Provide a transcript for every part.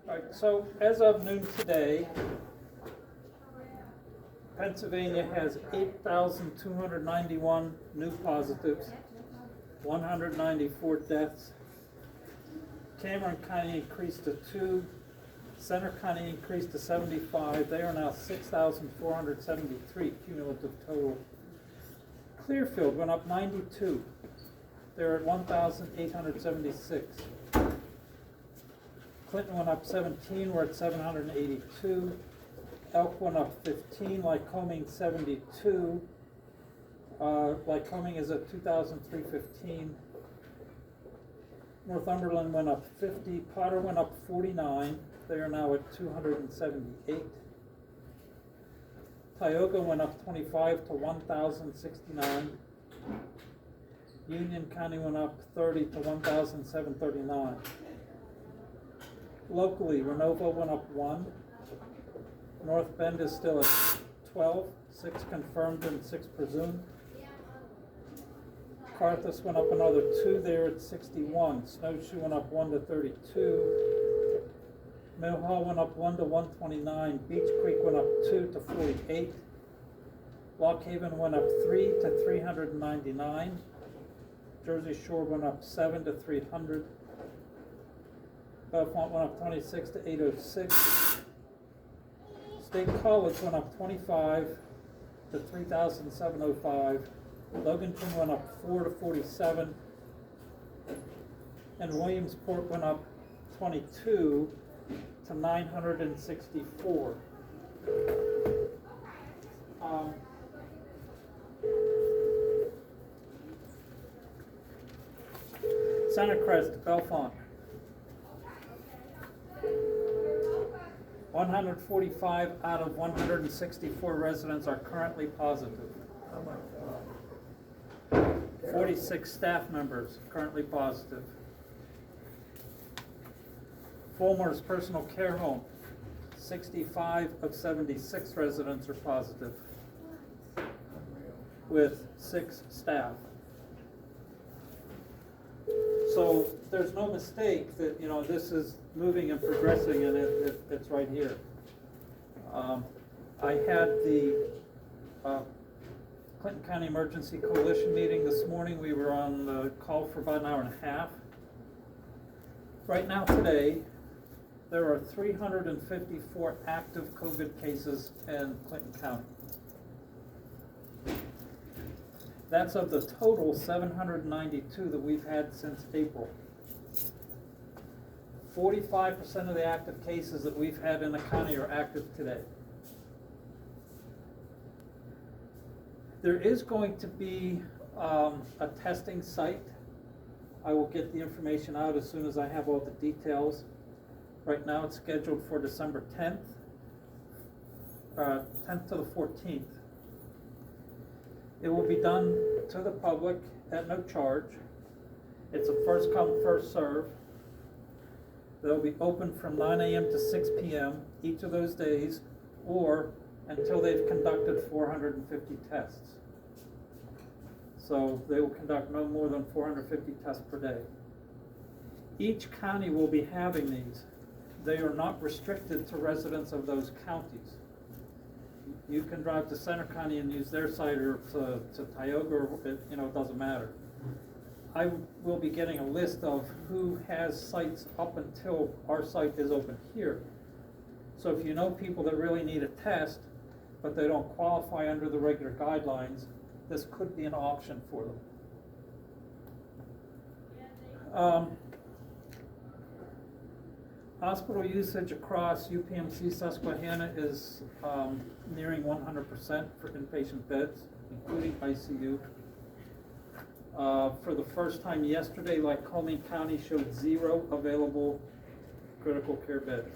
Right, so as of noon today, Pennsylvania has 8,291 new positives, 194 deaths. Cameron County increased to 2, Center County increased to 75. They are now 6,473 cumulative total. Clearfield went up 92. They're at 1,876. Clinton went up 17, we're at 782. Elk went up 15, Lycoming 72. Lycoming is at 2,315. Northumberland went up 50. Potter went up 49. They are now at 278. Tioga went up 25 to 1,069. Union County went up 30 to 1,739. Locally, Renovo went up 1. North Bend is still at 12, 6 confirmed and 6 presumed. Carthus went up another 2, they're at 61. Snowshoe went up 1 to 32. Mill Hall went up 1 to 129. Beech Creek went up 2 to 48. Lock Haven went up 3 to 399. Jersey Shore went up 7 to 300. Bellefonte went up 26 to 806. State College went up 25 to 3,705. Loganton went up 4 to 47. And Williamsport went up 22 to 964. Center Crest, Bellefonte. 145 out of 164 residents are currently positive. 46 staff members currently positive. Fulmer's Personal Care Home, 65 of 76 residents are positive, with 6 staff. So there's no mistake that, this is moving and progressing, and it's right here. I had the Clinton County Emergency Coalition meeting this morning. We were on the call for about an hour and a half. Right now today, there are 354 active COVID cases in Clinton County. That's of the total 792 that we've had since April. 45% of the active cases that we've had in the county are active today. There is going to be a testing site. I will get the information out as soon as I have all the details. Right now it's scheduled for December 10th, 10th to the 14th. It will be done to the public at no charge. It's a first come, first serve. They'll be open from 9 a.m. to 6 p.m. each of those days, or until they've conducted 450 tests. So they will conduct no more than 450 tests per day. Each county will be having these. They are not restricted to residents of those counties. You can drive to Center County and use their site, or to Tioga, or it doesn't matter. I will be getting a list of who has sites up until our site is open here. So if you know people that really need a test, but they don't qualify under the regular guidelines, this could be an option for them. Hospital usage across UPMC Susquehanna is nearing 100% for inpatient beds, including ICU. For the first time yesterday, Lycoming County showed 0 available critical care beds.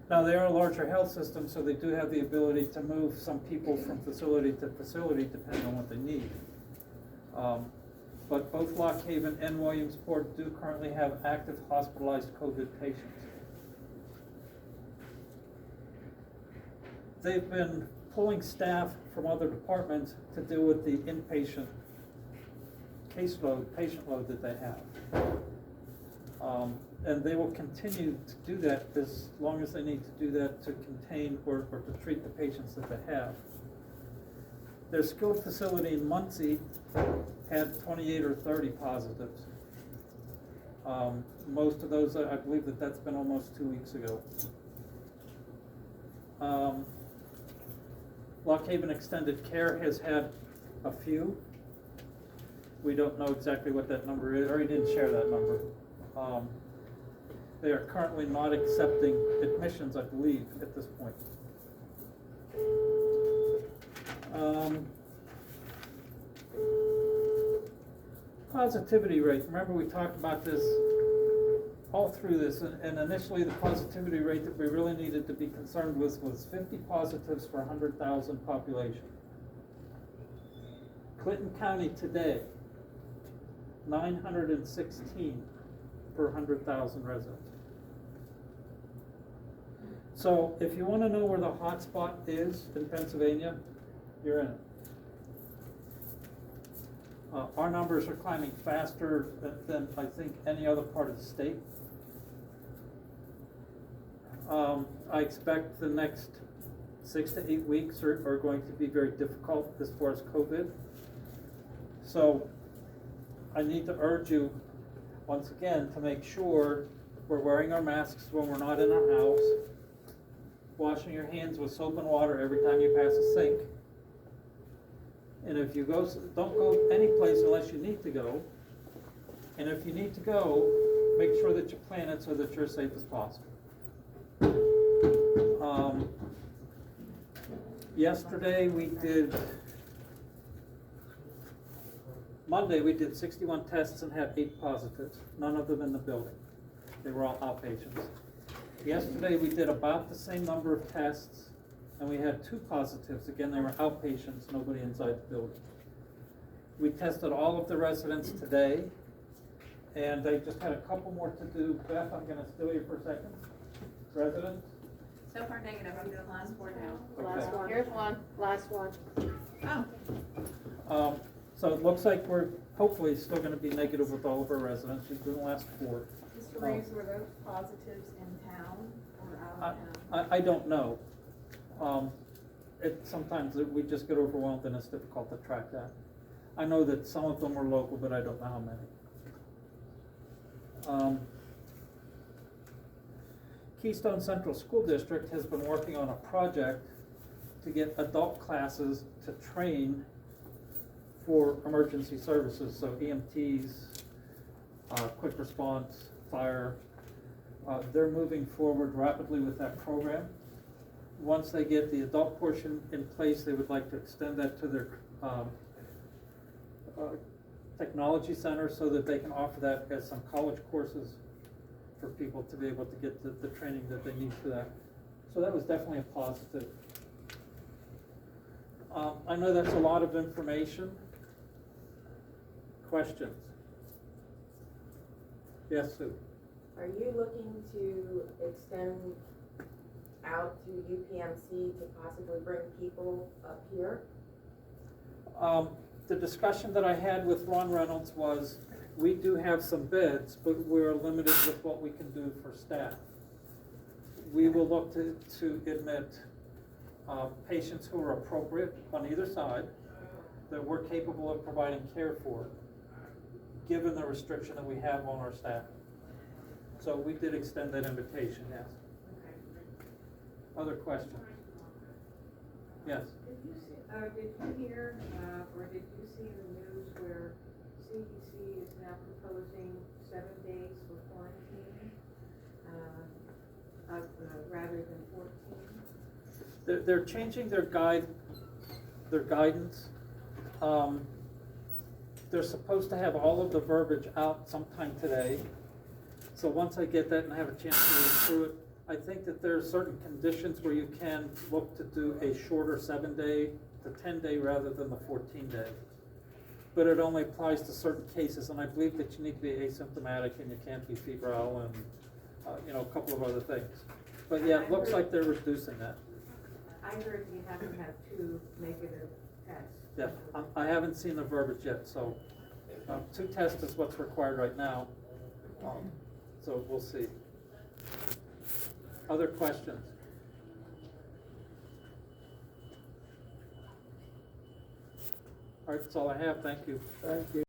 Now, they are a larger health system, so they do have the ability to move some people from facility to facility depending on what they need. But both Lock Haven and Williamsport do currently have active hospitalized COVID patients. They've been pulling staff from other departments to deal with the inpatient patient load that they have. And they will continue to do that as long as they need to do that to contain or to treat the patients that they have. Their skilled facility in Muncie had 28 or 30 positives. Most of those, I believe that's been almost 2 weeks ago. Lock Haven Extended Care has had a few. We don't know exactly what that number is, or he didn't share that number. They are currently not accepting admissions, I believe, at this point. Positivity rate, remember we talked about this all through this, and initially the positivity rate that we really needed to be concerned with was 50 positives for 100,000 population. Clinton County today, 916 per 100,000 residents. So if you want to know where the hot spot is in Pennsylvania, you're in it. Our numbers are climbing faster than I think any other part of the state. I expect the next 6 to 8 weeks are going to be very difficult as far as COVID. So I need to urge you once again to make sure we're wearing our masks when we're not in our house, washing your hands with soap and water every time you pass a sink. And if you go, don't go any place unless you need to go. And if you need to go, make sure that you plan it so that you're as safe as possible. Yesterday Monday we did 61 tests and had 8 positives, none of them in the building. They were all outpatients. Yesterday we did about the same number of tests and we had 2 positives. Again, they were outpatients, nobody inside the building. We tested all of the residents today and they just had a couple more to do. Beth, I'm going to steal you for a second. Residents? So far negative. I'm doing last 4 now. Okay. Last one. Here's one. Last one. Oh. So it looks like we're hopefully still going to be negative with all of our residents. She's doing the last 4. Mr. Reeves, were those positives in town or out of town? I don't know. Sometimes we just get overwhelmed and it's difficult to track that. I know that some of them were local, but I don't know how many. Keystone Central School District has been working on a project to get adult classes to train for emergency services, so EMTs, quick response, fire. They're moving forward rapidly with that program. Once they get the adult portion in place, they would like to extend that to their technology center so that they can offer that as some college courses for people to be able to get the training that they need for that. So that was definitely a positive. I know that's a lot of information. Questions? Yes, Sue? Are you looking to extend out to UPMC to possibly bring people up here? The discussion that I had with Ron Reynolds was, we do have some beds, but we're limited with what we can do for staff. We will look to admit patients who are appropriate on either side, that we're capable of providing care for, given the restriction that we have on our staff. So we did extend that invitation, yes. Other questions? Yes? Did you hear, or did you see in the news where CDC is now proposing 7 days for quarantine, rather than 14? They're changing their guidance. They're supposed to have all of the verbiage out sometime today. So once I get that and have a chance to read through it, I think that there are certain conditions where you can look to do a shorter 7-day to 10-day rather than the 14-day. But it only applies to certain cases, and I believe that you need to be asymptomatic and you can't be febrile and a couple of other things. But yeah, it looks like they're reducing that. I heard you have to have 2 negative tests. Yeah, I haven't seen the verbiage yet, so 2 tests is what's required right now. So we'll see. Other questions? All right, that's all I have. Thank you. Thank you.